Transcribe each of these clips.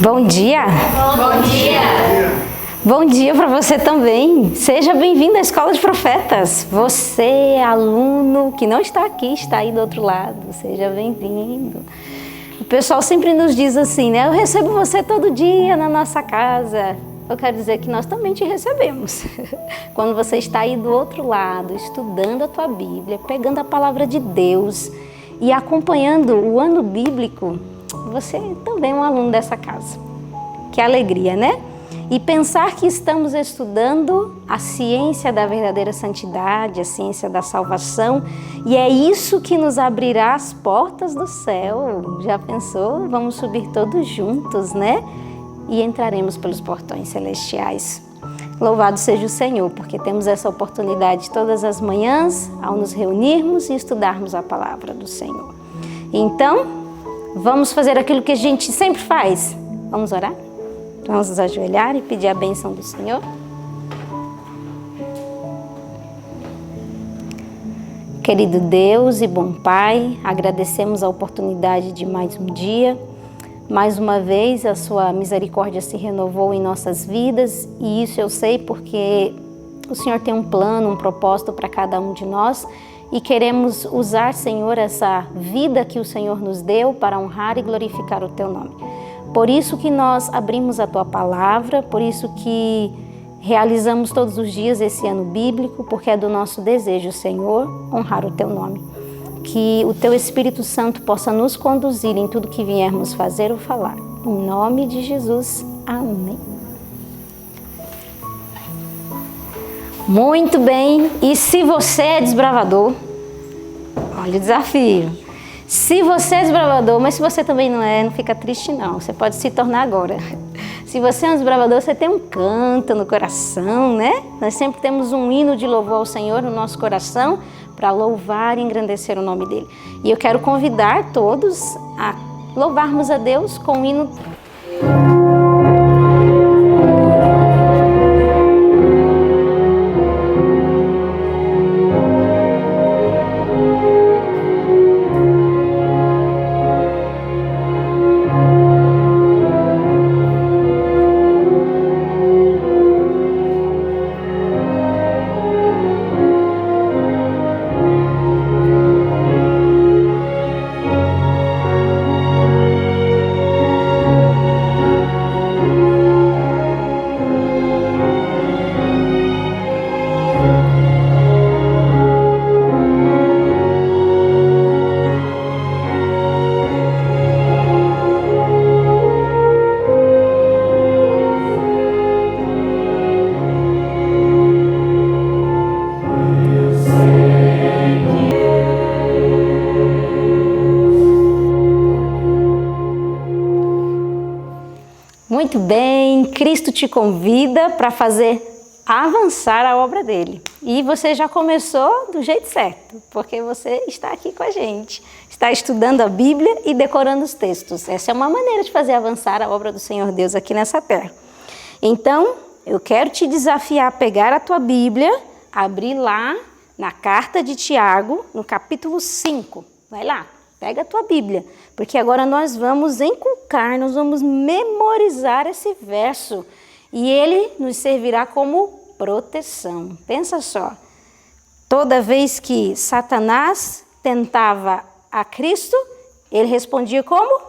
Bom dia! Bom dia! Bom dia para você também! Seja bem-vindo à Escola de Profetas! Você, aluno que não está aqui, está aí do outro lado, seja bem-vindo! O pessoal sempre nos diz assim, né? Eu recebo você todo dia na nossa casa. Eu quero dizer que nós também te recebemos. Quando você está aí do outro lado, estudando a tua Bíblia, pegando a palavra de Deus e acompanhando o ano bíblico, você também é um aluno dessa casa. Que alegria, né? E pensar que estamos estudando a ciência da verdadeira santidade, a ciência da salvação, e é isso que nos abrirá as portas do céu. Já pensou? Vamos subir todos juntos, né? E entraremos pelos portões celestiais. Louvado seja o Senhor, porque temos essa oportunidade todas as manhãs ao nos reunirmos e estudarmos a palavra do Senhor. Então, vamos fazer aquilo que a gente sempre faz. Vamos orar? Vamos nos ajoelhar e pedir a bênção do Senhor. Querido Deus e bom Pai, agradecemos a oportunidade de mais um dia. Mais uma vez a sua misericórdia se renovou em nossas vidas e isso eu sei porque o Senhor tem um plano, um propósito para cada um de nós e queremos usar, Senhor, essa vida que o Senhor nos deu para honrar e glorificar o Teu nome. Por isso que nós abrimos a Tua palavra, por isso que realizamos todos os dias esse ano bíblico, porque é do nosso desejo, Senhor, honrar o Teu nome. Que o Teu Espírito Santo possa nos conduzir em tudo que viermos fazer ou falar. Em nome de Jesus, amém. Muito bem, e se você é desbravador, olha o desafio. Se você é desbravador, mas se você também não é, não fica triste não, você pode se tornar agora. Se você é um desbravador, você tem um canto no coração, né? Nós sempre temos um hino de louvor ao Senhor no nosso coração para louvar e engrandecer o nome dele. E eu quero convidar todos a louvarmos a Deus com o hino. Muito bem, Cristo te convida para fazer avançar a obra dele. E você já começou do jeito certo, porque você está aqui com a gente. Está estudando a Bíblia e decorando os textos. Essa é uma maneira de fazer avançar a obra do Senhor Deus aqui nessa terra. Então, eu quero te desafiar a pegar a tua Bíblia, abrir lá na carta de Tiago, no capítulo 5. Vai lá. Pega a tua Bíblia, porque agora nós vamos inculcar, nós vamos memorizar esse verso e ele nos servirá como proteção. Pensa só, toda vez que Satanás tentava a Cristo, ele respondia como?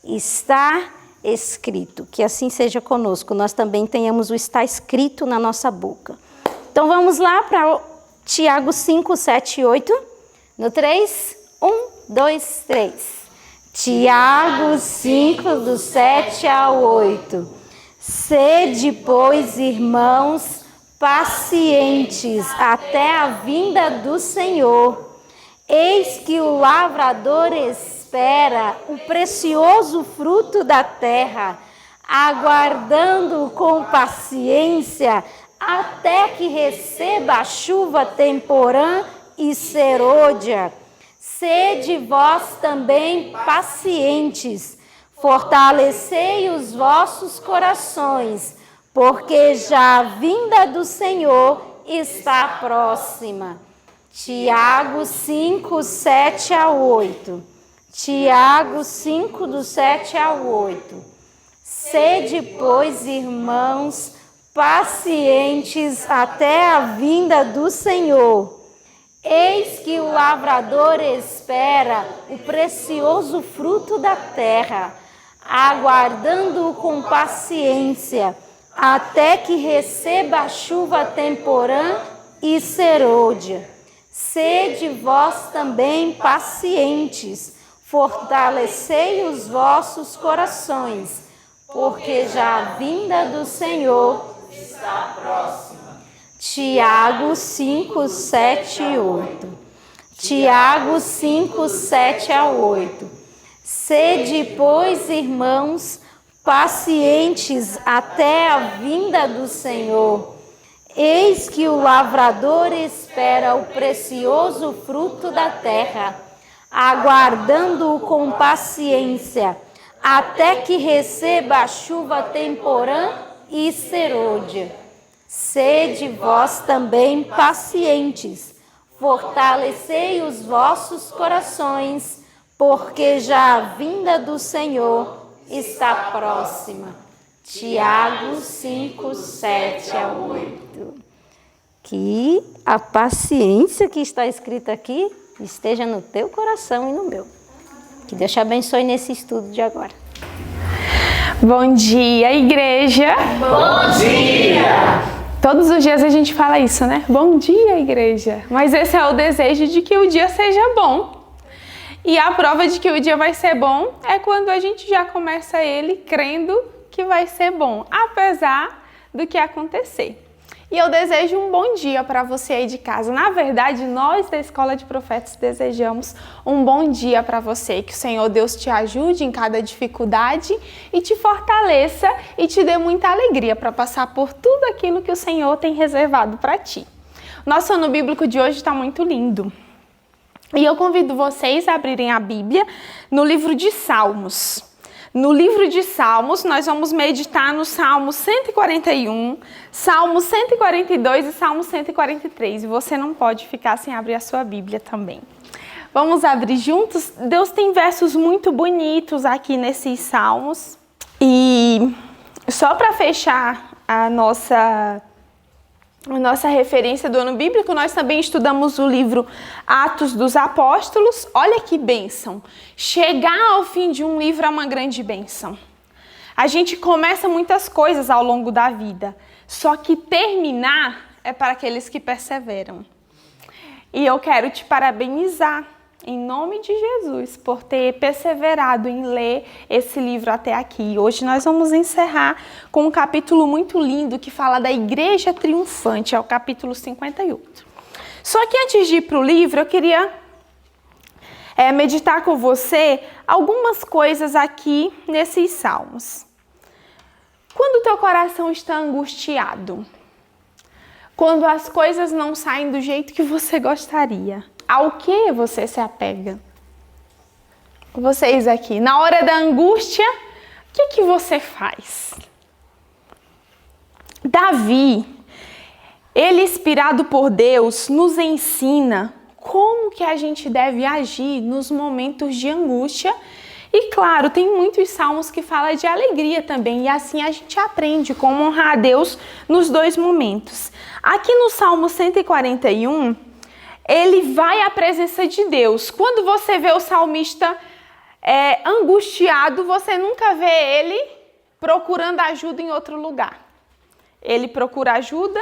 Está escrito. Que assim seja conosco, nós também tenhamos o está escrito na nossa boca. Então vamos lá para Tiago 5, 7 e 8, no 3, 1, 2, 3. Tiago 5, do 7 ao 8. Sede, pois, irmãos, pacientes até a vinda do Senhor. Eis que o lavrador espera o precioso fruto da terra, aguardando com paciência até que receba a chuva temporã e serôdia. Sede vós também pacientes, fortalecei os vossos corações, porque já a vinda do Senhor está próxima. Tiago 5, 7 a 8. Tiago 5, do 7 ao 8. Sede, pois, irmãos, pacientes até a vinda do Senhor. Eis que o lavrador espera o precioso fruto da terra, aguardando-o com paciência, até que receba a chuva temporã e serôdia. Sede vós também pacientes, fortalecei os vossos corações, porque já a vinda do Senhor está próxima. Tiago 5, 7 e 8. Tiago 5, 7 a 8. Sede, pois, irmãos, pacientes até a vinda do Senhor. Eis que o lavrador espera o precioso fruto da terra, aguardando-o com paciência, até que receba a chuva temporã e serôdia. Sede vós também pacientes, fortalecei os vossos corações, porque já a vinda do Senhor está próxima. Tiago 5, 7 a 8. Que a paciência que está escrita aqui esteja no teu coração e no meu. Que Deus te abençoe nesse estudo de agora. Bom dia, igreja! Bom dia! Todos os dias a gente fala isso, né? Bom dia, igreja! Mas esse é o desejo de que o dia seja bom. E a prova de que o dia vai ser bom é quando a gente já começa ele crendo que vai ser bom, apesar do que acontecer. E eu desejo um bom dia para você aí de casa. Na verdade, nós da Escola de Profetas desejamos um bom dia para você. Que o Senhor Deus te ajude em cada dificuldade e te fortaleça e te dê muita alegria para passar por tudo aquilo que o Senhor tem reservado para ti. Nosso ano bíblico de hoje está muito lindo. E eu convido vocês a abrirem a Bíblia no livro de Salmos. No livro de Salmos, nós vamos meditar no Salmo 141, Salmo 142 e Salmo 143. E você não pode ficar sem abrir a sua Bíblia também. Vamos abrir juntos? Deus tem versos muito bonitos aqui nesses Salmos. E só para fechar a nossa referência do ano bíblico, nós também estudamos o livro Atos dos Apóstolos. Olha que bênção! Chegar ao fim de um livro é uma grande bênção. A gente começa muitas coisas ao longo da vida, só que terminar é para aqueles que perseveram. E eu quero te parabenizar, em nome de Jesus, por ter perseverado em ler esse livro até aqui. Hoje nós vamos encerrar com um capítulo muito lindo que fala da Igreja Triunfante, é o capítulo 58. Só que antes de ir para o livro, eu queria meditar com você algumas coisas aqui nesses salmos. Quando o teu coração está angustiado, quando as coisas não saem do jeito que você gostaria, ao que você se apega? Vocês aqui, na hora da angústia, o que você faz? Davi, ele inspirado por Deus, nos ensina como que a gente deve agir nos momentos de angústia. E claro, tem muitos salmos que falam de alegria também, e assim a gente aprende como honrar a Deus nos dois momentos. Aqui no Salmo 141, ele vai à presença de Deus. Quando você vê o salmista angustiado, você nunca vê ele procurando ajuda em outro lugar. Ele procura ajuda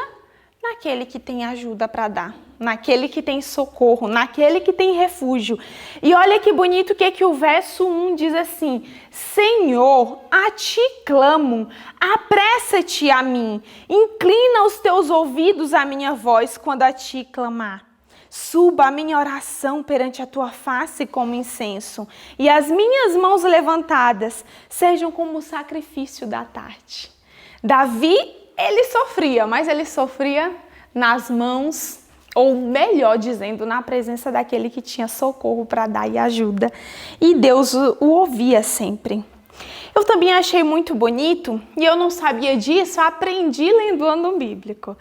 naquele que tem ajuda para dar, naquele que tem socorro, naquele que tem refúgio. E olha que bonito que o verso 1 diz assim: Senhor, a ti clamo, apressa-te a mim, inclina os teus ouvidos à minha voz quando a ti clamar. Suba a minha oração perante a tua face como incenso, e as minhas mãos levantadas sejam como o sacrifício da tarde. Davi, ele sofria, mas ele sofria nas mãos, ou melhor dizendo, na presença daquele que tinha socorro para dar e ajuda. E Deus o ouvia sempre. Eu também achei muito bonito, e eu não sabia disso, aprendi lendo o ano bíblico.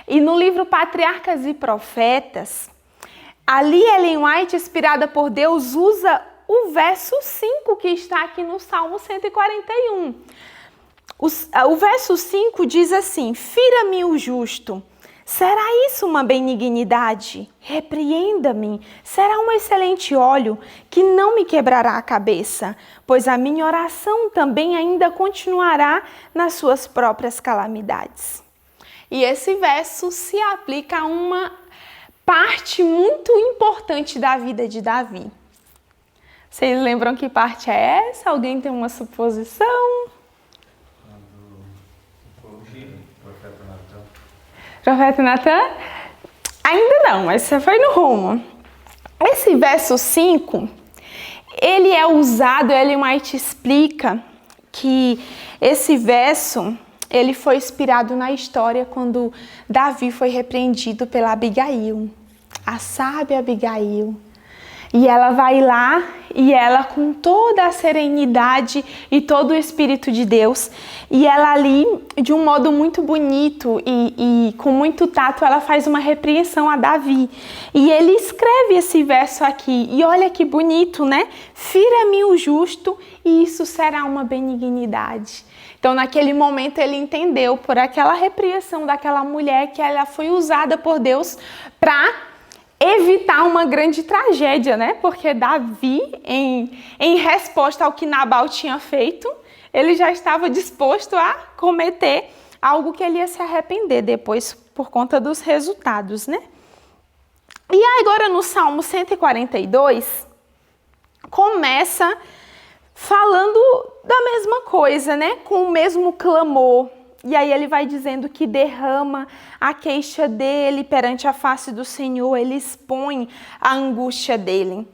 E no livro Patriarcas e Profetas, ali Ellen White, inspirada por Deus, usa o verso 5 que está aqui no Salmo 141. O verso 5 diz assim: fira-me o justo. Será isso uma benignidade? Repreenda-me. Será um excelente óleo que não me quebrará a cabeça, pois a minha oração também ainda continuará nas suas próprias calamidades. E esse verso se aplica a uma parte muito importante da vida de Davi. Vocês lembram que parte é essa? Alguém tem uma suposição? Profeta Natan? Ainda não, mas você foi no rumo. Esse verso 5, ele é usado, Ellen White explica que esse verso, ele foi inspirado na história quando Davi foi repreendido pela Abigail, a sábia Abigail. E ela vai lá e ela, com toda a serenidade e todo o Espírito de Deus, e ela ali, de um modo muito bonito e com muito tato, ela faz uma repreensão a Davi. E ele escreve esse verso aqui, e olha que bonito, né? Fira-me o justo e isso será uma benignidade. Então, naquele momento, ele entendeu por aquela repreensão daquela mulher que ela foi usada por Deus para evitar uma grande tragédia, né? Porque Davi, em resposta ao que Nabal tinha feito, ele já estava disposto a cometer algo que ele ia se arrepender depois por conta dos resultados, né? E agora no Salmo 142, começa falando da mesma coisa, né? Com o mesmo clamor. E aí ele vai dizendo que derrama a queixa dele perante a face do Senhor, ele expõe a angústia dele.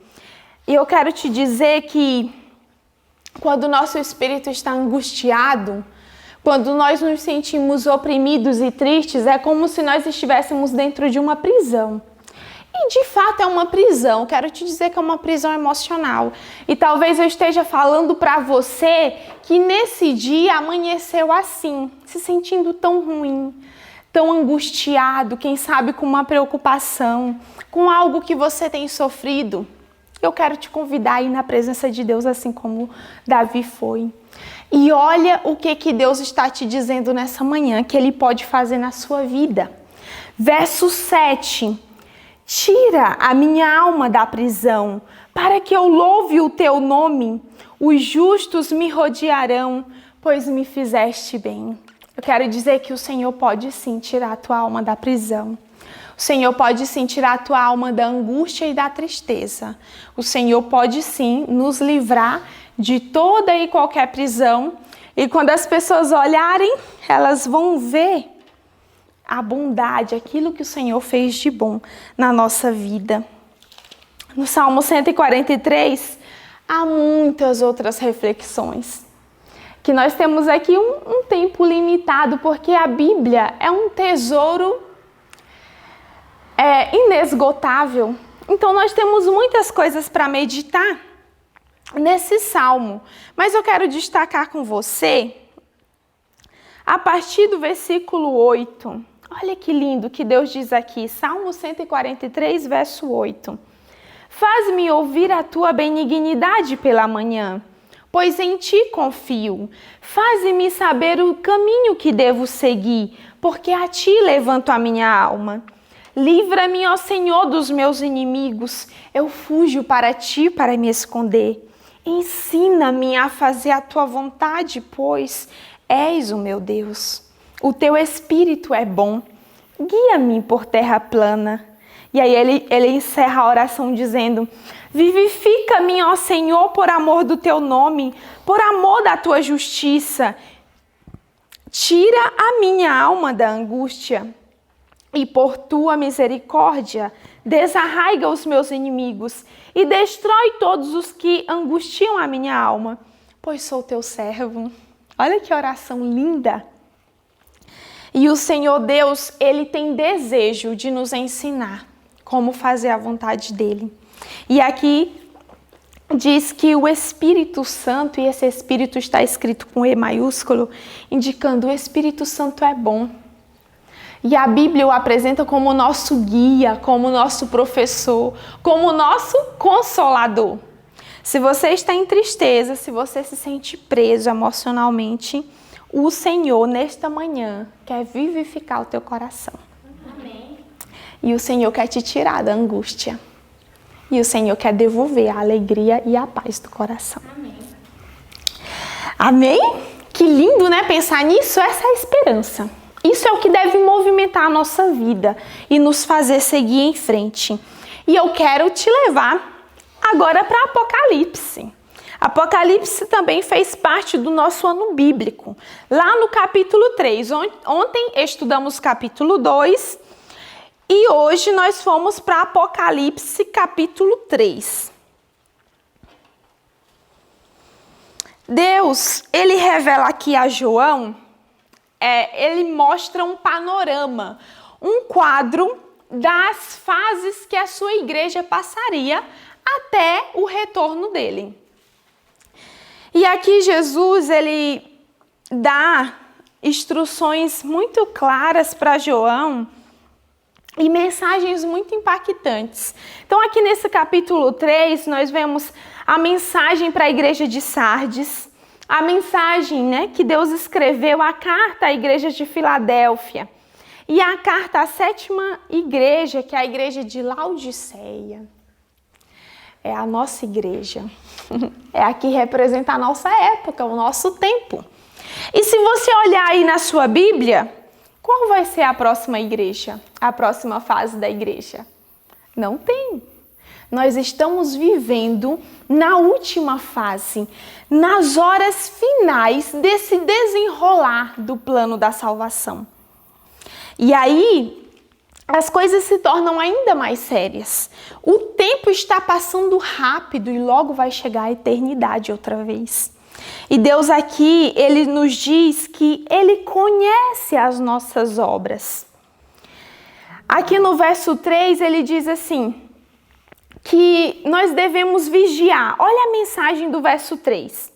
E eu quero te dizer que quando o nosso espírito está angustiado, quando nós nos sentimos oprimidos e tristes, é como se nós estivéssemos dentro de uma prisão. E de fato é uma prisão, quero te dizer que é uma prisão emocional. E talvez eu esteja falando para você que nesse dia amanheceu assim, se sentindo tão ruim, tão angustiado, quem sabe com uma preocupação, com algo que você tem sofrido. Eu quero te convidar a ir na presença de Deus assim como Davi foi. E olha o que Deus está te dizendo nessa manhã, que Ele pode fazer na sua vida. Verso 7. Tira a minha alma da prisão, para que eu louve o teu nome. Os justos me rodearão, pois me fizeste bem. Eu quero dizer que o Senhor pode sim tirar a tua alma da prisão. O Senhor pode sim tirar a tua alma da angústia e da tristeza. O Senhor pode sim nos livrar de toda e qualquer prisão. E quando as pessoas olharem, elas vão ver a bondade, aquilo que o Senhor fez de bom na nossa vida. No Salmo 143, há muitas outras reflexões. Que nós temos aqui um tempo limitado, porque a Bíblia é um tesouro inesgotável. Então nós temos muitas coisas para meditar nesse Salmo. Mas eu quero destacar com você, a partir do versículo 8, olha que lindo que Deus diz aqui, Salmo 143, verso 8. Faz-me ouvir a tua benignidade pela manhã, pois em ti confio. Faze-me saber o caminho que devo seguir, porque a ti levanto a minha alma. Livra-me, ó Senhor, dos meus inimigos. Eu fujo para ti para me esconder. Ensina-me a fazer a tua vontade, pois és o meu Deus. O teu espírito é bom. Guia-me por terra plana. E aí ele encerra a oração dizendo: vivifica-me, ó Senhor, por amor do teu nome, por amor da tua justiça. Tira a minha alma da angústia e por tua misericórdia desarraiga os meus inimigos e destrói todos os que angustiam a minha alma, pois sou teu servo. Olha que oração linda! E o Senhor Deus, Ele tem desejo de nos ensinar como fazer a vontade dEle. E aqui diz que o Espírito Santo, e esse Espírito está escrito com E maiúsculo, indicando o Espírito Santo é bom. E a Bíblia o apresenta como nosso guia, como nosso professor, como nosso consolador. Se você está em tristeza, se você se sente preso emocionalmente, o Senhor, nesta manhã, quer vivificar o teu coração. Amém. E o Senhor quer te tirar da angústia. E o Senhor quer devolver a alegria e a paz do coração. Amém. Amém? Que lindo, né? Pensar nisso. Essa é a esperança. Isso é o que deve movimentar a nossa vida e nos fazer seguir em frente. E eu quero te levar agora para Apocalipse. Apocalipse também fez parte do nosso ano bíblico. Lá no capítulo 3. Ontem estudamos o capítulo 2 e hoje nós fomos para Apocalipse capítulo 3. Deus, ele revela aqui a João, ele mostra um panorama, um quadro das fases que a sua igreja passaria até o retorno dele. E aqui Jesus, ele dá instruções muito claras para João e mensagens muito impactantes. Então aqui nesse capítulo 3, nós vemos a mensagem para a igreja de Sardes, a mensagem, né, que Deus escreveu, a carta à igreja de Filadélfia e a carta à 7ª igreja, que é a igreja de Laodiceia. É a nossa igreja. É a que representa a nossa época, o nosso tempo. E se você olhar aí na sua Bíblia, qual vai ser a próxima igreja? A próxima fase da igreja? Não tem. Nós estamos vivendo na última fase, nas horas finais desse desenrolar do plano da salvação. E aí, as coisas se tornam ainda mais sérias. O tempo está passando rápido e logo vai chegar a eternidade outra vez. E Deus aqui, ele nos diz que ele conhece as nossas obras. Aqui no verso 3, ele diz assim, que nós devemos vigiar. Olha a mensagem do verso 3.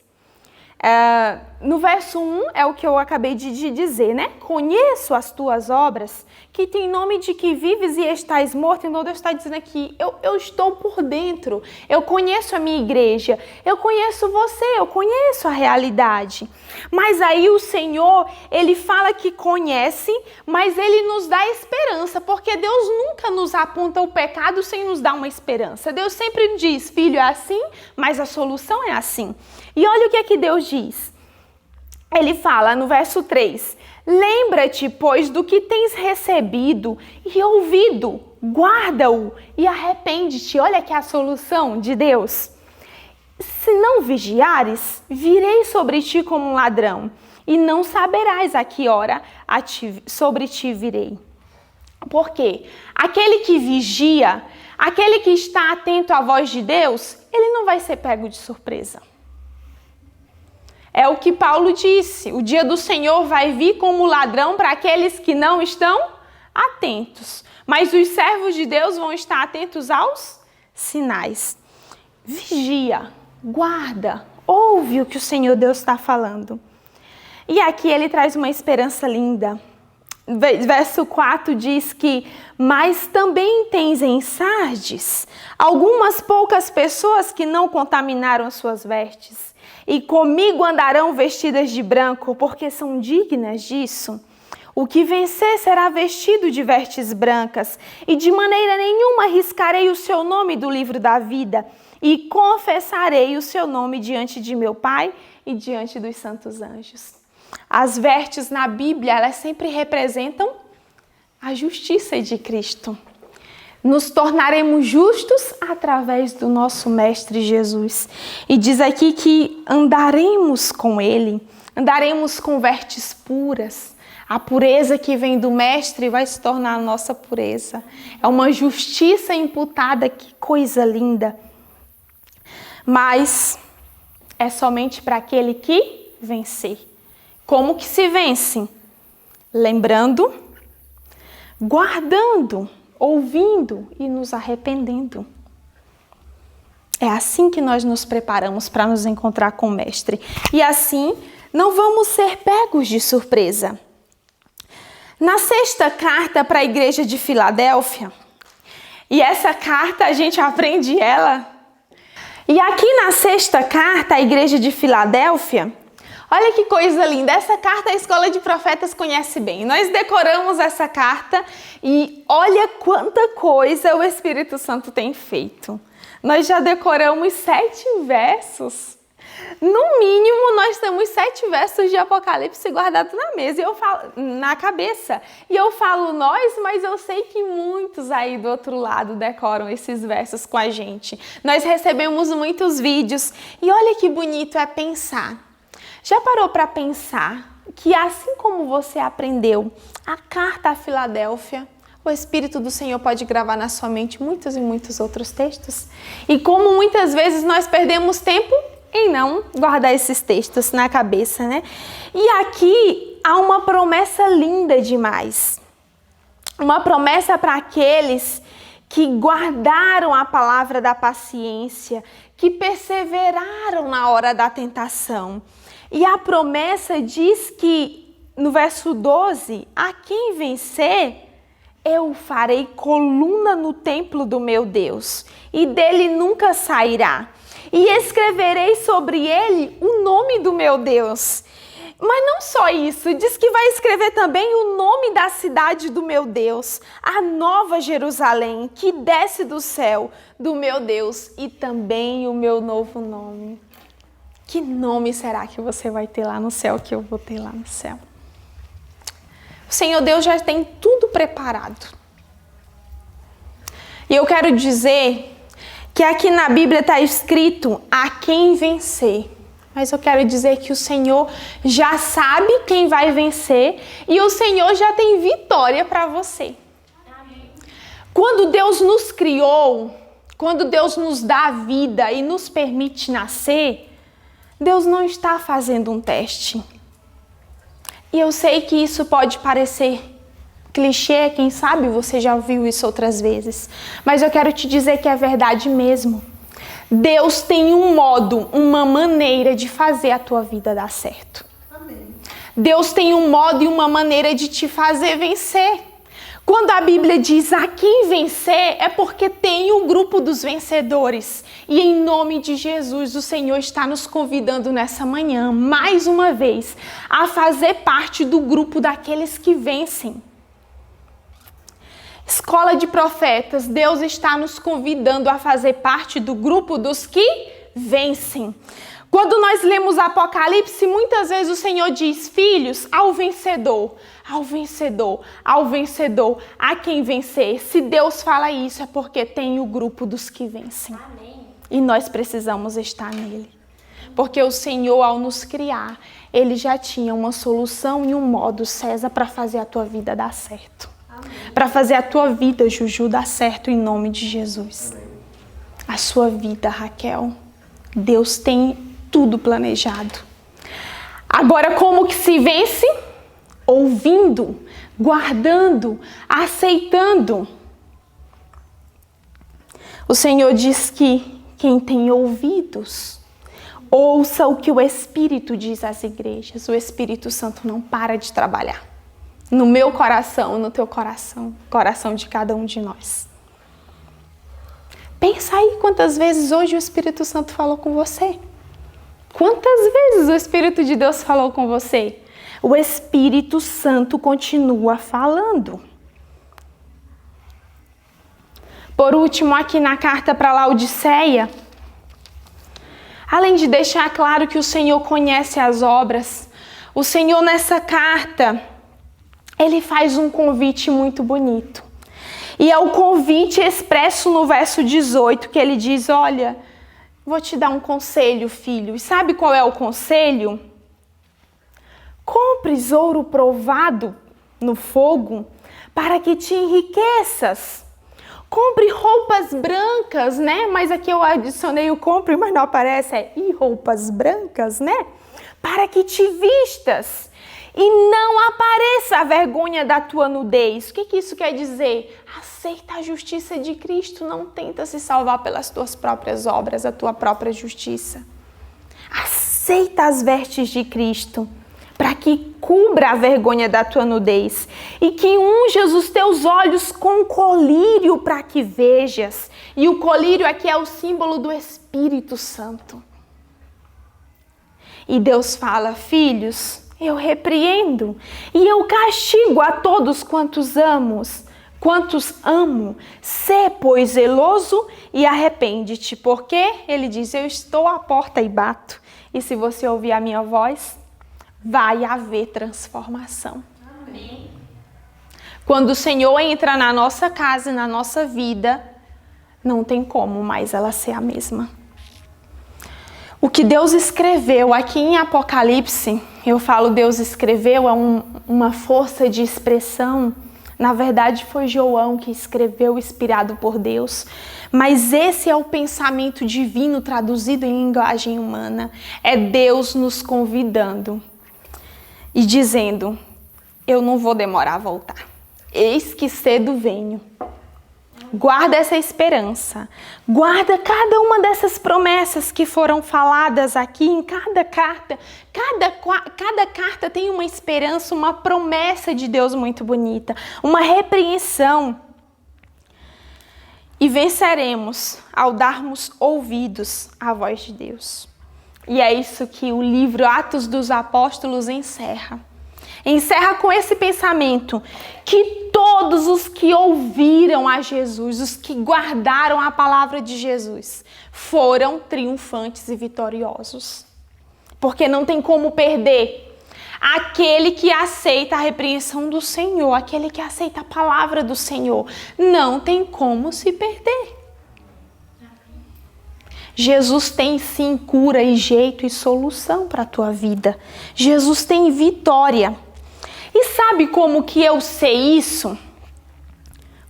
No verso 1 é o que eu acabei de dizer, né? Conheço as tuas obras, que tem nome de que vives e estás morto. Então Deus está dizendo aqui, eu estou por dentro, eu conheço a minha igreja, eu conheço você, eu conheço a realidade. Mas aí o Senhor, ele fala que conhece, mas ele nos dá esperança, porque Deus nunca nos aponta o pecado sem nos dar uma esperança. Deus sempre diz, filho, é assim, mas a solução é assim. E olha o que é que Deus diz. Ele fala no verso 3, lembra-te, pois, do que tens recebido e ouvido, guarda-o e arrepende-te. Olha que é a solução de Deus. Se não vigiares, virei sobre ti como um ladrão, e não saberás a que hora sobre ti virei. Por quê? Aquele que vigia, aquele que está atento à voz de Deus, ele não vai ser pego de surpresa. É o que Paulo disse, o dia do Senhor vai vir como ladrão para aqueles que não estão atentos. Mas os servos de Deus vão estar atentos aos sinais. Vigia, guarda, ouve o que o Senhor Deus está falando. E aqui ele traz uma esperança linda. Verso 4 diz que, mas também tens em Sardes algumas poucas pessoas que não contaminaram suas vestes. E comigo andarão vestidas de branco, porque são dignas disso. O que vencer será vestido de vestes brancas, e de maneira nenhuma riscarei o seu nome do livro da vida, e confessarei o seu nome diante de meu Pai e diante dos santos anjos. As vestes na Bíblia, elas sempre representam a justiça de Cristo. Nos tornaremos justos através do nosso Mestre Jesus. E diz aqui que andaremos com Ele, andaremos com vestes puras. A pureza que vem do Mestre vai se tornar a nossa pureza. É uma justiça imputada, que coisa linda. Mas é somente para aquele que vencer. Como que se vence? Lembrando, guardando, ouvindo e nos arrependendo. É assim que nós nos preparamos para nos encontrar com o Mestre. E assim, não vamos ser pegos de surpresa. Na 6ª carta para a igreja de Filadélfia, e essa carta a gente aprende ela. E aqui na 6ª carta à igreja de Filadélfia, Olha que coisa linda, essa carta a Escola de Profetas conhece bem. Nós decoramos essa carta e olha quanta coisa o Espírito Santo tem feito. Nós já decoramos 7 versos. No mínimo, nós temos 7 versos de Apocalipse guardados na mesa, na cabeça. E eu falo nós, mas eu sei que muitos aí do outro lado decoram esses versos com a gente. Nós recebemos muitos vídeos e olha que bonito é pensar. Já parou para pensar que assim como você aprendeu a carta à Filadélfia, o Espírito do Senhor pode gravar na sua mente muitos e muitos outros textos? E como muitas vezes nós perdemos tempo em não guardar esses textos na cabeça, né? E aqui há uma promessa linda demais. Uma promessa para aqueles que guardaram a palavra da paciência, que perseveraram na hora da tentação. E a promessa diz que, no verso 12, a quem vencer, eu farei coluna no templo do meu Deus, e dele nunca sairá. E escreverei sobre ele o nome do meu Deus. Mas não só isso, diz que vai escrever também o nome da cidade do meu Deus, a nova Jerusalém, que desce do céu do meu Deus, e também o meu novo nome. Que nome será que você vai ter lá no céu, que eu vou ter lá no céu? O Senhor Deus já tem tudo preparado. E eu quero dizer que aqui na Bíblia está escrito a quem vencer. Mas eu quero dizer que o Senhor já sabe quem vai vencer e o Senhor já tem vitória para você. Amém. Quando Deus nos criou, quando Deus nos dá vida e nos permite nascer, Deus não está fazendo um teste. E eu sei que isso pode parecer clichê, quem sabe você já ouviu isso outras vezes. Mas eu quero te dizer que é verdade mesmo. Deus tem um modo, uma maneira de fazer a tua vida dar certo. Amém. Deus tem um modo e uma maneira de te fazer vencer. Quando a Bíblia diz a quem vencer, é porque tem um grupo dos vencedores. E em nome de Jesus, o Senhor está nos convidando nessa manhã, mais uma vez, a fazer parte do grupo daqueles que vencem. Escola de Profetas, Deus está nos convidando a fazer parte do grupo dos que vencem. Quando nós lemos Apocalipse, muitas vezes o Senhor diz, filhos, ao vencedor, ao vencedor, ao vencedor, a quem vencer. Se Deus fala isso, é porque tem o grupo dos que vencem. Amém. E nós precisamos estar nele. Porque o Senhor, ao nos criar, ele já tinha uma solução e um modo, César, para fazer a tua vida dar certo. Para fazer a tua vida, Juju, dar certo em nome de Jesus. Amém. A sua vida, Raquel, Deus tem tudo planejado. Agora, como que se vence? Ouvindo, guardando, aceitando. O Senhor diz que quem tem ouvidos, ouça o que o Espírito diz às igrejas. O Espírito Santo não para de trabalhar. No meu coração, no teu coração, coração de cada um de nós. Pensa aí quantas vezes hoje o Espírito Santo falou com você. Quantas vezes o Espírito de Deus falou com você? O Espírito Santo continua falando. Por último, aqui na carta para Laodiceia, além de deixar claro que o Senhor conhece as obras, o Senhor nessa carta, ele faz um convite muito bonito. E é o convite expresso no verso 18, que ele diz, olha, vou te dar um conselho, filho. E sabe qual é o conselho? Compres ouro provado no fogo para que te enriqueças. Compre roupas brancas, né? Mas aqui eu adicionei o compre, mas não aparece. E roupas brancas, né? Para que te vistas. E não apareça a vergonha da tua nudez. O que isso quer dizer? Aceita a justiça de Cristo. Não tenta se salvar pelas tuas próprias obras, a tua própria justiça. Aceita as vestes de Cristo, para que cubra a vergonha da tua nudez. E que unjas os teus olhos com colírio para que vejas. E o colírio aqui é o símbolo do Espírito Santo. E Deus fala: filhos, eu repreendo e eu castigo a todos quantos amo. Sê, pois, zeloso e arrepende-te. Porque ele diz: eu estou à porta e bato. E se você ouvir a minha voz, vai haver transformação. Amém. Quando o Senhor entra na nossa casa, na nossa vida, não tem como mais ela ser a mesma. O que Deus escreveu aqui em Apocalipse, eu falo Deus escreveu, é uma força de expressão. Na verdade, foi João que escreveu, inspirado por Deus. Mas esse é o pensamento divino traduzido em linguagem humana. É Deus nos convidando e dizendo: eu não vou demorar a voltar. Eis que cedo venho. Guarda essa esperança. Guarda cada uma dessas promessas que foram faladas aqui em cada carta. Cada carta tem uma esperança, uma promessa de Deus muito bonita, uma repreensão. E venceremos ao darmos ouvidos à voz de Deus. E é isso que o livro Atos dos Apóstolos encerra. Encerra com esse pensamento, que todos os que ouviram a Jesus, os que guardaram a palavra de Jesus, foram triunfantes e vitoriosos. Porque não tem como perder aquele que aceita a repreensão do Senhor, aquele que aceita a palavra do Senhor. Não tem como se perder. Jesus tem sim cura e jeito e solução para a tua vida. Jesus tem vitória. E sabe como que eu sei isso?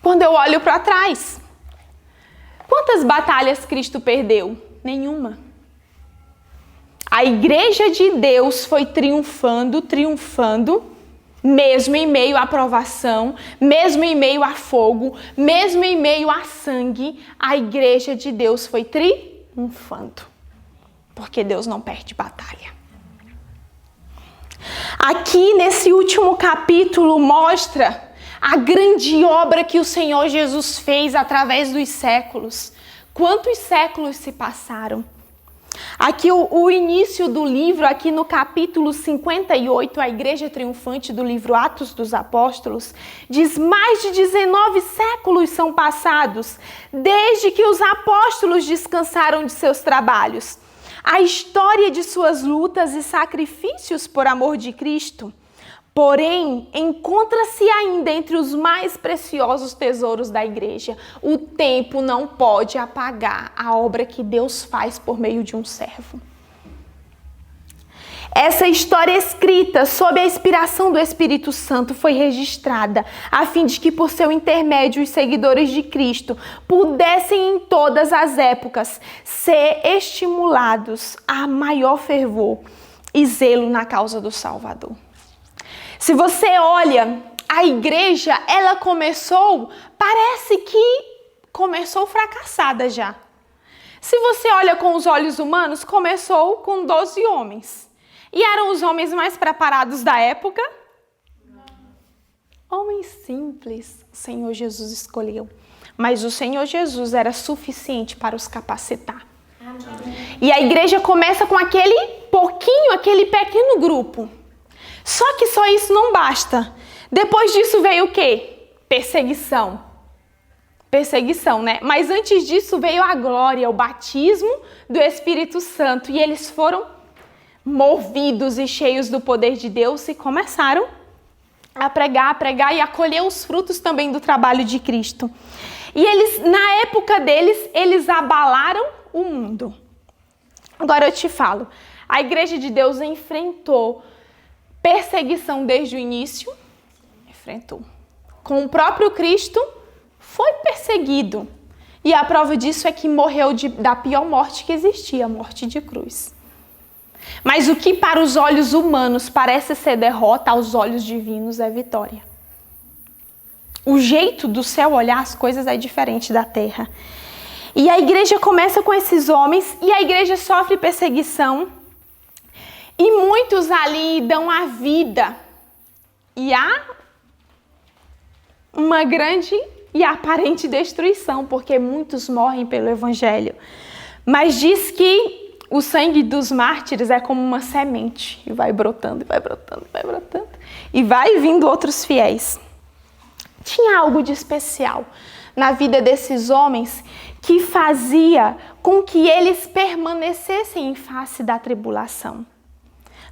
Quando eu olho para trás. Quantas batalhas Cristo perdeu? Nenhuma. A igreja de Deus foi triunfando, mesmo em meio à provação, mesmo em meio a fogo, mesmo em meio a sangue, a igreja de Deus foi triunfando. Porque Deus não perde batalha. Aqui nesse último capítulo mostra a grande obra que o Senhor Jesus fez através dos séculos. Quantos séculos se passaram? Aqui o início do livro, aqui no capítulo 58, a igreja triunfante do livro Atos dos Apóstolos, diz: mais de 19 séculos são passados desde que os apóstolos descansaram de seus trabalhos. A história de suas lutas e sacrifícios por amor de Cristo, porém, encontra-se ainda entre os mais preciosos tesouros da igreja. O tempo não pode apagar a obra que Deus faz por meio de um servo. Essa história escrita sob a inspiração do Espírito Santo foi registrada a fim de que por seu intermédio os seguidores de Cristo pudessem em todas as épocas ser estimulados a maior fervor e zelo na causa do Salvador. Se você olha, a igreja, ela parece que começou fracassada já. Se você olha com os olhos humanos, começou com 12 homens. E eram os homens mais preparados da época? Não. Homens simples, o Senhor Jesus escolheu. Mas o Senhor Jesus era suficiente para os capacitar. Amém. E a igreja começa com aquele pequeno grupo. Só que só isso não basta. Depois disso veio o quê? Perseguição. Perseguição, né? Mas antes disso veio a glória, o batismo do Espírito Santo. E eles foram movidos e cheios do poder de Deus e começaram a pregar e a colher os frutos também do trabalho de Cristo. E eles, na época deles, eles abalaram o mundo. Agora eu te falo, a igreja de Deus enfrentou perseguição desde o início, enfrentou. Com o próprio Cristo, foi perseguido. E a prova disso é que morreu da pior morte que existia, a morte de cruz. Mas o que para os olhos humanos parece ser derrota, aos olhos divinos é vitória. O jeito do céu olhar as coisas é diferente da terra. E a igreja começa com esses homens e a igreja sofre perseguição. E muitos ali dão a vida. E há uma grande e aparente destruição, porque muitos morrem pelo evangelho. Mas diz que o sangue dos mártires é como uma semente, e vai brotando, e vai brotando, e vai brotando, e vai vindo outros fiéis. Tinha algo de especial na vida desses homens que fazia com que eles permanecessem em face da tribulação.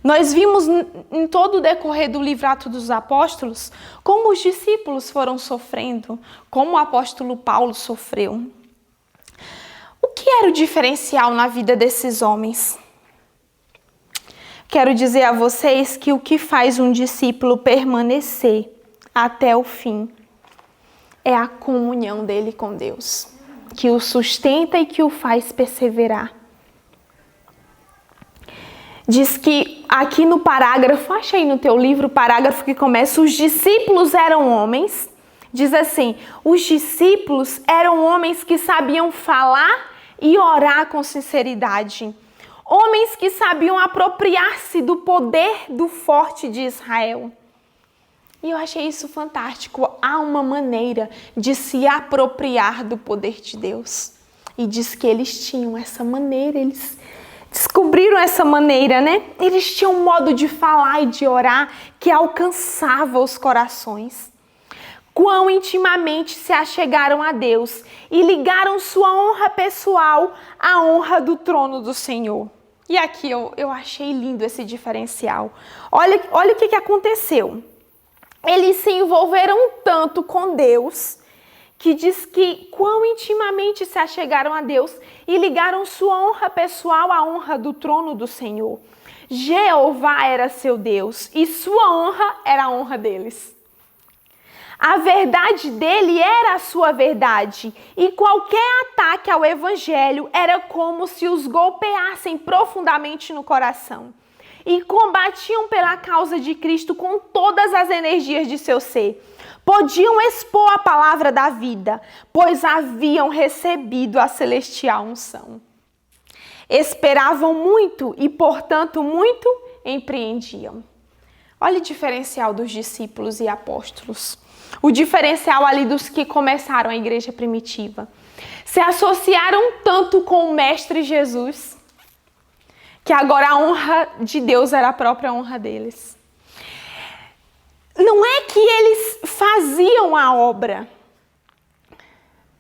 Nós vimos em todo o decorrer do livro Atos dos Apóstolos como os discípulos foram sofrendo, como o apóstolo Paulo sofreu. O que era o diferencial na vida desses homens? Quero dizer a vocês que o que faz um discípulo permanecer até o fim é a comunhão dele com Deus, que o sustenta e que o faz perseverar. Diz que aqui no parágrafo, achei no teu livro o parágrafo que começa, os discípulos eram homens, diz assim, os discípulos eram homens que sabiam falar e orar com sinceridade, homens que sabiam apropriar-se do poder do forte de Israel. E eu achei isso fantástico. Há uma maneira de se apropriar do poder de Deus. E diz que eles tinham essa maneira, eles descobriram essa maneira, né? Eles tinham um modo de falar e de orar que alcançava os corações. Quão intimamente se achegaram a Deus e ligaram sua honra pessoal à honra do trono do Senhor. E aqui eu achei lindo esse diferencial. Olha o que aconteceu. Eles se envolveram tanto com Deus, que diz que quão intimamente se achegaram a Deus e ligaram sua honra pessoal à honra do trono do Senhor. Jeová era seu Deus e sua honra era a honra deles. A verdade dele era a sua verdade e qualquer ataque ao evangelho era como se os golpeassem profundamente no coração. E combatiam pela causa de Cristo com todas as energias de seu ser. Podiam expor a palavra da vida, pois haviam recebido a celestial unção. Esperavam muito e, portanto, muito empreendiam. Olha o diferencial dos discípulos e apóstolos. O diferencial ali dos que começaram a igreja primitiva. Se associaram tanto com o Mestre Jesus, que agora a honra de Deus era a própria honra deles. Não é que eles faziam a obra.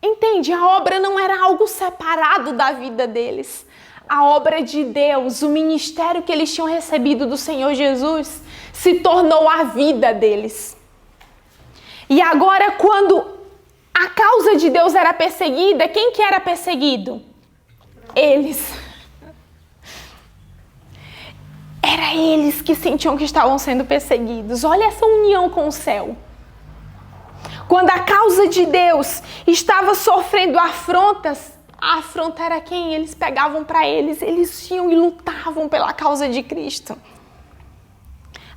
Entende? A obra não era algo separado da vida deles. A obra de Deus, o ministério que eles tinham recebido do Senhor Jesus, se tornou a vida deles. E agora, quando a causa de Deus era perseguida, quem que era perseguido? Eles. Era eles que sentiam que estavam sendo perseguidos. Olha essa união com o céu. Quando a causa de Deus estava sofrendo afrontas, a afronta era quem? Eles pegavam para eles iam e lutavam pela causa de Cristo.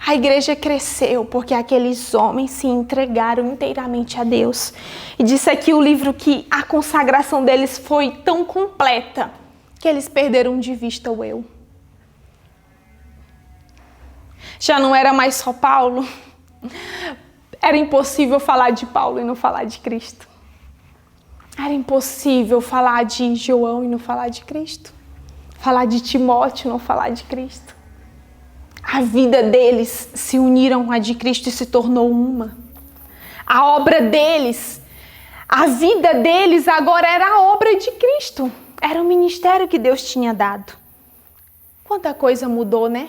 A igreja cresceu porque aqueles homens se entregaram inteiramente a Deus. E disse aqui o livro que a consagração deles foi tão completa que eles perderam de vista o eu. Já não era mais só Paulo. Era impossível falar de Paulo e não falar de Cristo. Era impossível falar de João e não falar de Cristo. Falar de Timóteo e não falar de Cristo. A vida deles se uniram com a de Cristo e se tornou uma. A obra deles, a vida deles agora era a obra de Cristo. Era o ministério que Deus tinha dado. Quanta coisa mudou, né?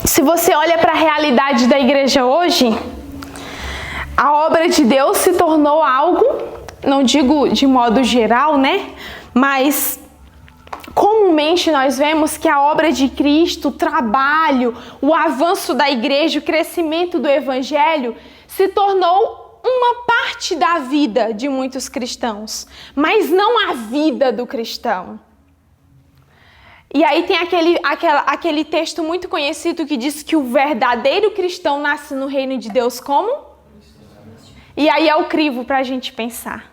Se você olha para a realidade da igreja hoje, a obra de Deus se tornou algo, não digo de modo geral, né? Mas comumente nós vemos que a obra de Cristo, o trabalho, o avanço da igreja, o crescimento do evangelho se tornou uma parte da vida de muitos cristãos, mas não a vida do cristão. E aí tem aquele texto muito conhecido que diz que o verdadeiro cristão nasce no reino de Deus como? E aí é o crivo para a gente pensar.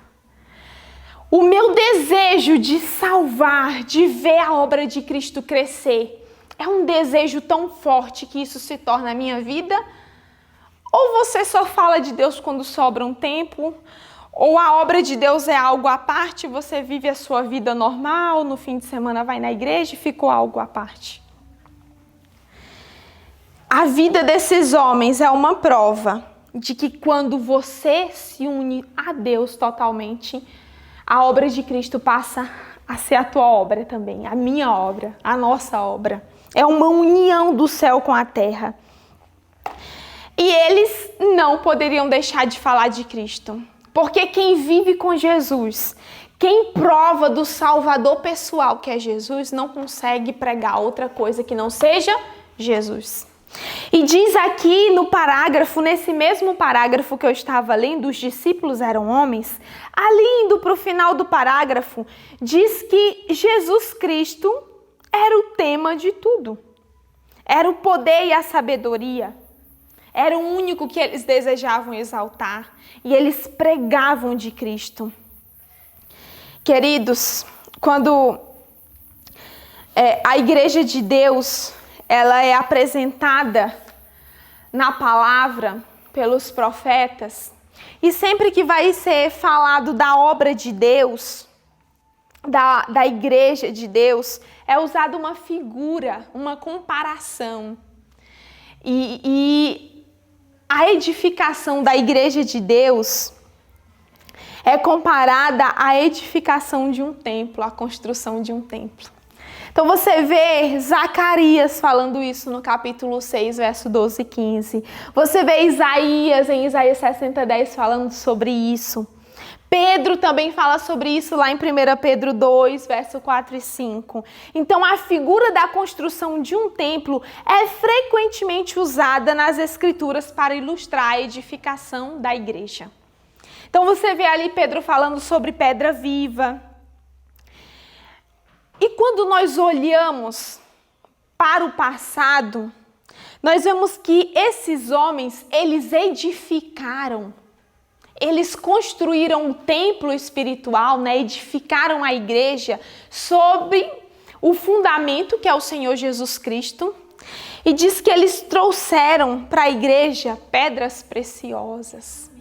O meu desejo de salvar, de ver a obra de Cristo crescer, é um desejo tão forte que isso se torna a minha vida? Ou você só fala de Deus quando sobra um tempo? Ou a obra de Deus é algo à parte, você vive a sua vida normal, no fim de semana vai na igreja e ficou algo à parte. A vida desses homens é uma prova de que quando você se une a Deus totalmente, a obra de Cristo passa a ser a tua obra também, a minha obra, a nossa obra. É uma união do céu com a terra. E eles não poderiam deixar de falar de Cristo. Porque quem vive com Jesus, quem prova do Salvador pessoal que é Jesus, não consegue pregar outra coisa que não seja Jesus. E diz aqui no parágrafo, nesse mesmo parágrafo que eu estava lendo, os discípulos eram homens, ali indo para o final do parágrafo, diz que Jesus Cristo era o tema de tudo. Era o poder e a sabedoria. Era o único que eles desejavam exaltar. E eles pregavam de Cristo. Queridos, quando a igreja de Deus, ela é apresentada na palavra pelos profetas, e sempre que vai ser falado da obra de Deus, da igreja de Deus, é usada uma figura, uma comparação. E a edificação da igreja de Deus é comparada à edificação de um templo, à construção de um templo. Então você vê Zacarias falando isso no capítulo 6, verso 12 e 15. Você vê Isaías, em Isaías 60:10, falando sobre isso. Pedro também fala sobre isso lá em 1 Pedro 2, verso 4 e 5. Então, a figura da construção de um templo é frequentemente usada nas Escrituras para ilustrar a edificação da igreja. Então, você vê ali Pedro falando sobre pedra viva. E quando nós olhamos para o passado, nós vemos que esses homens, eles edificaram. Eles construíram um templo espiritual, né? Edificaram a igreja sobre o fundamento que é o Senhor Jesus Cristo. E diz que eles trouxeram para a igreja pedras preciosas.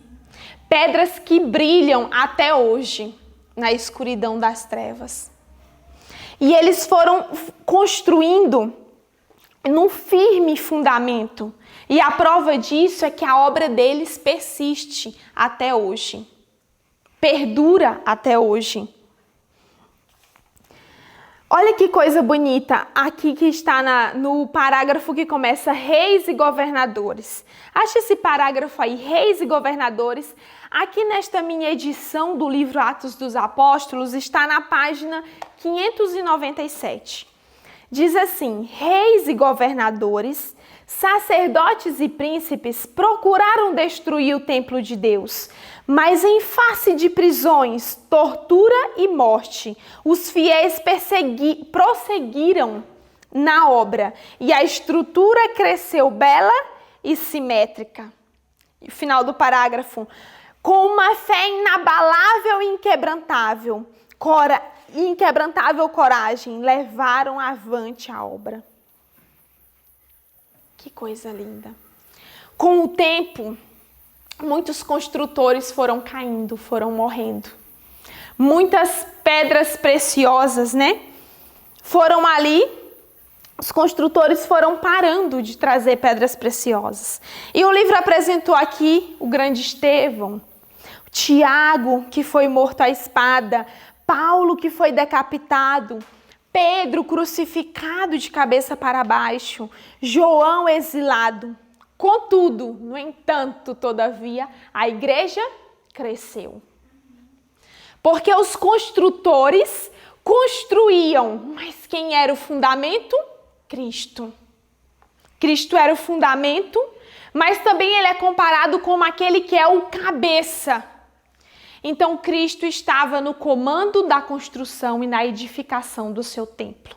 Pedras que brilham até hoje na escuridão das trevas. E eles foram construindo num firme fundamento. E a prova disso é que a obra deles persiste até hoje. Perdura até hoje. Olha que coisa bonita aqui que está no parágrafo que começa reis e governadores. Acha esse parágrafo aí, reis e governadores. Aqui nesta minha edição do livro Atos dos Apóstolos está na página 597. Diz assim: reis e governadores, sacerdotes e príncipes procuraram destruir o templo de Deus, mas em face de prisões, tortura e morte, os fiéis prosseguiram na obra e a estrutura cresceu bela e simétrica. E o final do parágrafo: com uma fé inabalável e inquebrantável coragem, levaram avante a obra. Que coisa linda. Com o tempo, muitos construtores foram caindo, foram morrendo. Muitas pedras preciosas, né? Foram ali, os construtores foram parando de trazer pedras preciosas. E o livro apresentou aqui o grande Estevão, Tiago, que foi morto à espada, Paulo, que foi decapitado, Pedro, crucificado de cabeça para baixo, João, exilado. Contudo, no entanto, todavia, a igreja cresceu. Porque os construtores construíam, mas quem era o fundamento? Cristo. Cristo era o fundamento, mas também ele é comparado como aquele que é o cabeça. Então, Cristo estava no comando da construção e na edificação do seu templo,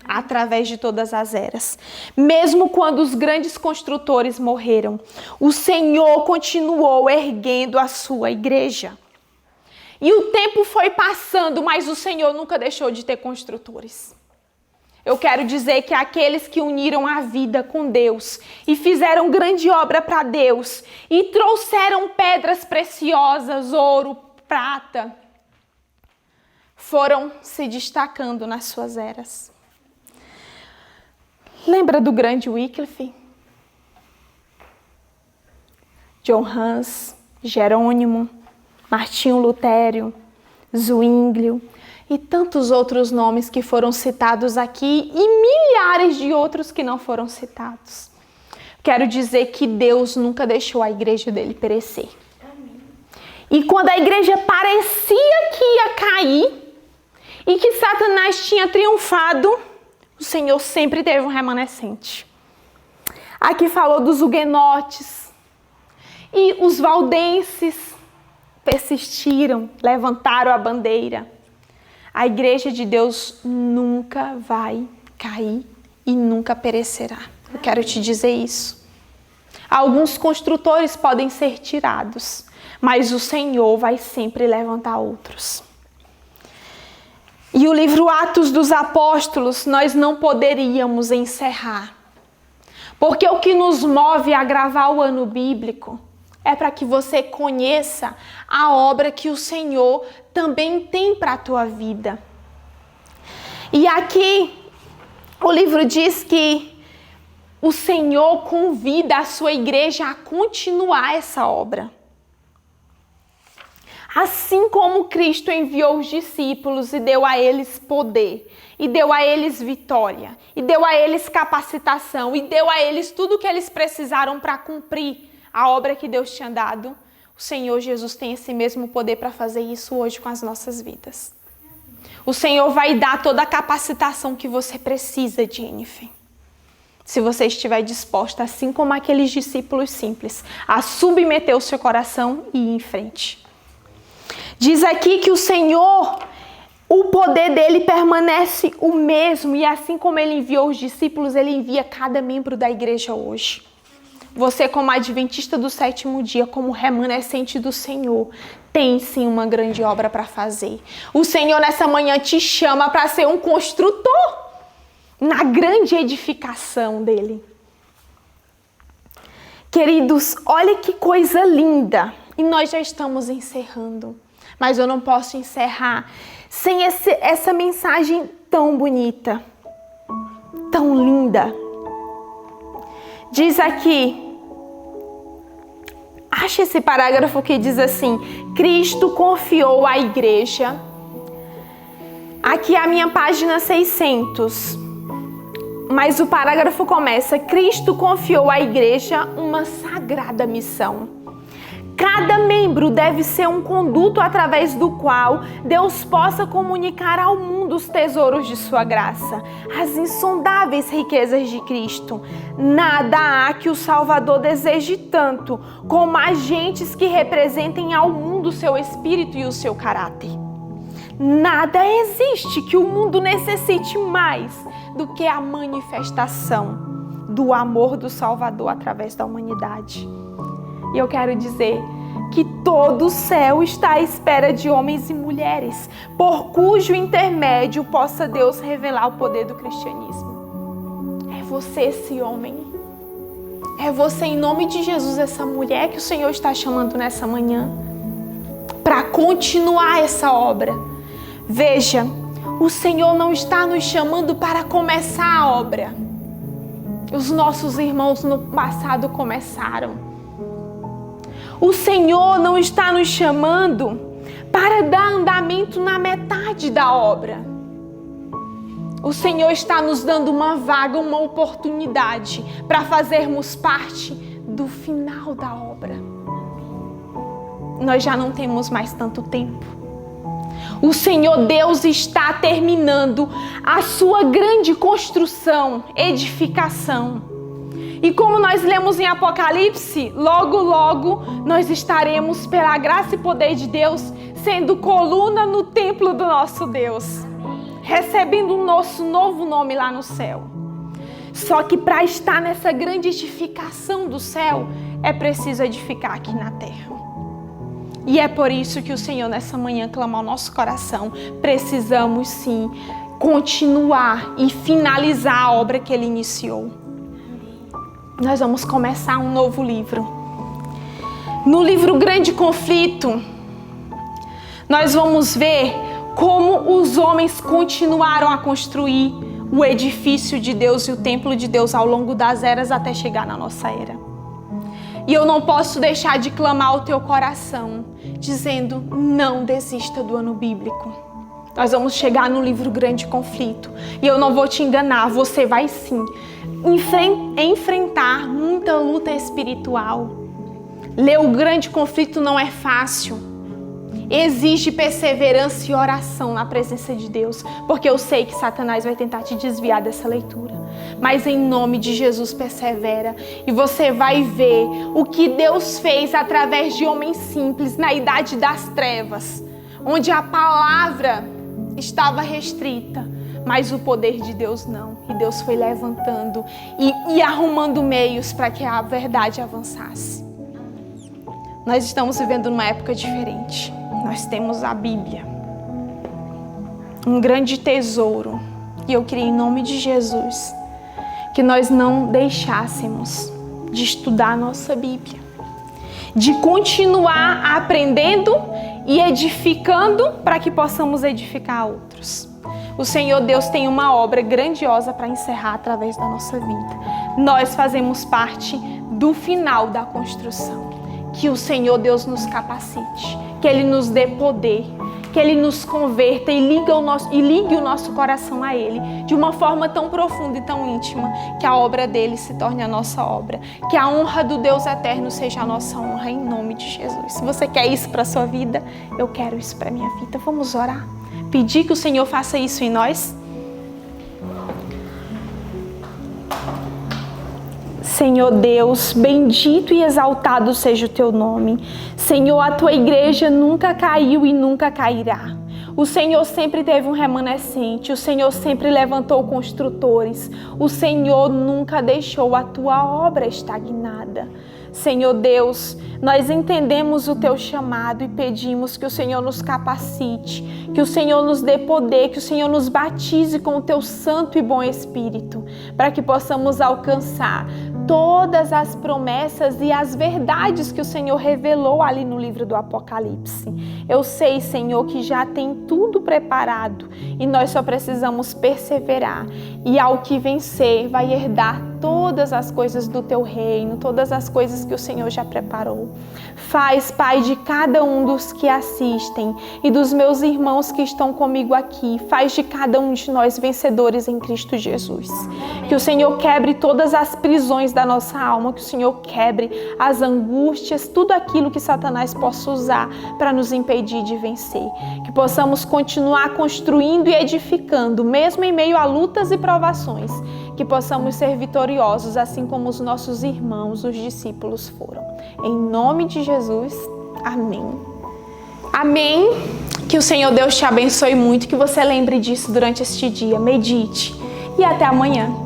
através de todas as eras. Mesmo quando os grandes construtores morreram, o Senhor continuou erguendo a sua igreja. E o tempo foi passando, mas o Senhor nunca deixou de ter construtores. Eu quero dizer que aqueles que uniram a vida com Deus e fizeram grande obra para Deus e trouxeram pedras preciosas, ouro, prata, foram se destacando nas suas eras. Lembra do grande Wycliffe? John Hus, Jerônimo, Martinho Lutero, Zwinglio e tantos outros nomes que foram citados aqui e milhares de outros que não foram citados. Quero dizer que Deus nunca deixou a igreja dele perecer. Amém. E quando a igreja parecia que ia cair e que Satanás tinha triunfado, o Senhor sempre teve um remanescente. Aqui falou dos huguenotes e os valdenses persistiram, levantaram a bandeira. A igreja de Deus nunca vai cair e nunca perecerá. Eu quero te dizer isso. Alguns construtores podem ser tirados, mas o Senhor vai sempre levantar outros. E o livro Atos dos Apóstolos nós não poderíamos encerrar, porque o que nos move a gravar o ano bíblico é para que você conheça a obra que o Senhor também tem para a tua vida. E aqui o livro diz que o Senhor convida a sua igreja a continuar essa obra. Assim como Cristo enviou os discípulos e deu a eles poder, e deu a eles vitória, e deu a eles capacitação, e deu a eles tudo o que eles precisaram para cumprir a obra que Deus tinha dado, o Senhor Jesus tem esse mesmo poder para fazer isso hoje com as nossas vidas. O Senhor vai dar toda a capacitação que você precisa, Jennifer. Se você estiver disposta, assim como aqueles discípulos simples, a submeter o seu coração e ir em frente. Diz aqui que o Senhor, o poder dele permanece o mesmo, e assim como ele enviou os discípulos, ele envia cada membro da igreja hoje. Você, como adventista do sétimo dia, como remanescente do Senhor, tem sim uma grande obra para fazer. O Senhor nessa manhã te chama para ser um construtor na grande edificação dele. Queridos, olha que coisa linda. E nós já estamos encerrando. Mas eu não posso encerrar sem essa mensagem tão bonita, tão linda. Diz aqui, acha esse parágrafo que diz assim: Cristo confiou à igreja. Aqui é a minha página 600. Mas o parágrafo começa: Cristo confiou à igreja uma sagrada missão. Cada membro deve ser um conduto através do qual Deus possa comunicar ao mundo os tesouros de sua graça, as insondáveis riquezas de Cristo. Nada há que o Salvador deseje tanto como agentes que representem ao mundo o seu espírito e o seu caráter. Nada existe que o mundo necessite mais do que a manifestação do amor do Salvador através da humanidade. E eu quero dizer que todo o céu está à espera de homens e mulheres, por cujo intermédio possa Deus revelar o poder do cristianismo. É você esse homem. É você, em nome de Jesus, essa mulher que o Senhor está chamando nessa manhã para continuar essa obra. Veja, o Senhor não está nos chamando para começar a obra. Os nossos irmãos no passado começaram. O Senhor não está nos chamando para dar andamento na metade da obra. O Senhor está nos dando uma vaga, uma oportunidade para fazermos parte do final da obra. Nós já não temos mais tanto tempo. O Senhor Deus está terminando a sua grande construção, edificação. E como nós lemos em Apocalipse, logo, logo nós estaremos, pela graça e poder de Deus, sendo coluna no templo do nosso Deus, recebendo o nosso novo nome lá no céu. Só que para estar nessa grande edificação do céu, é preciso edificar aqui na terra. E é por isso que o Senhor nessa manhã clama ao nosso coração: precisamos sim continuar e finalizar a obra que Ele iniciou. Nós vamos começar um novo livro. No livro Grande Conflito, nós vamos ver como os homens continuaram a construir o edifício de Deus e o templo de Deus ao longo das eras até chegar na nossa era. E eu não posso deixar de clamar ao teu coração, dizendo, não desista do ano bíblico. Nós vamos chegar no livro Grande Conflito. E eu não vou te enganar, você vai sim enfrentar muita luta espiritual. Ler o Grande Conflito não é fácil. Exige perseverança e oração na presença de Deus, porque eu sei que Satanás vai tentar te desviar dessa leitura. Mas em nome de Jesus, persevera e você vai ver o que Deus fez através de homens simples na idade das trevas, onde a palavra estava restrita, mas o poder de Deus não. E Deus foi levantando e arrumando meios para que a verdade avançasse. Nós estamos vivendo numa época diferente. Nós temos a Bíblia, um grande tesouro. E eu queria, em nome de Jesus, que nós não deixássemos de estudar a nossa Bíblia, de continuar aprendendo e edificando para que possamos edificar outros. O Senhor Deus tem uma obra grandiosa para encerrar através da nossa vida. Nós fazemos parte do final da construção. Que o Senhor Deus nos capacite, que Ele nos dê poder, que Ele nos converta e ligue o nosso coração a Ele de uma forma tão profunda e tão íntima, que a obra dEle se torne a nossa obra, que a honra do Deus eterno seja a nossa honra, em nome de Jesus. Se você quer isso para a sua vida, eu quero isso para a minha vida. Vamos orar, pedir que o Senhor faça isso em nós. Senhor Deus, bendito e exaltado seja o teu nome. Senhor, a tua igreja nunca caiu e nunca cairá. O Senhor sempre teve um remanescente, o Senhor sempre levantou construtores, o Senhor nunca deixou a tua obra estagnada. Senhor Deus, nós entendemos o teu chamado e pedimos que o Senhor nos capacite, que o Senhor nos dê poder, que o Senhor nos batize com o teu santo e bom Espírito, para que possamos alcançar todas as promessas e as verdades que o Senhor revelou ali no livro do Apocalipse. Eu sei, Senhor, que já tem tudo preparado e nós só precisamos perseverar. E ao que vencer, vai herdar todas as coisas do teu reino, todas as coisas que o Senhor já preparou. Faz, Pai, de cada um dos que assistem e dos meus irmãos que estão comigo aqui, faz de cada um de nós vencedores em Cristo Jesus. Que o Senhor quebre todas as prisões da nossa alma, que o Senhor quebre as angústias, tudo aquilo que Satanás possa usar para nos impedir de vencer. Que possamos continuar construindo e edificando, mesmo em meio a lutas e provações. Que possamos ser vitoriosos, assim como os nossos irmãos, os discípulos foram. Em nome de Jesus, amém. Amém. Que o Senhor Deus te abençoe muito, que você lembre disso durante este dia. Medite e até amanhã.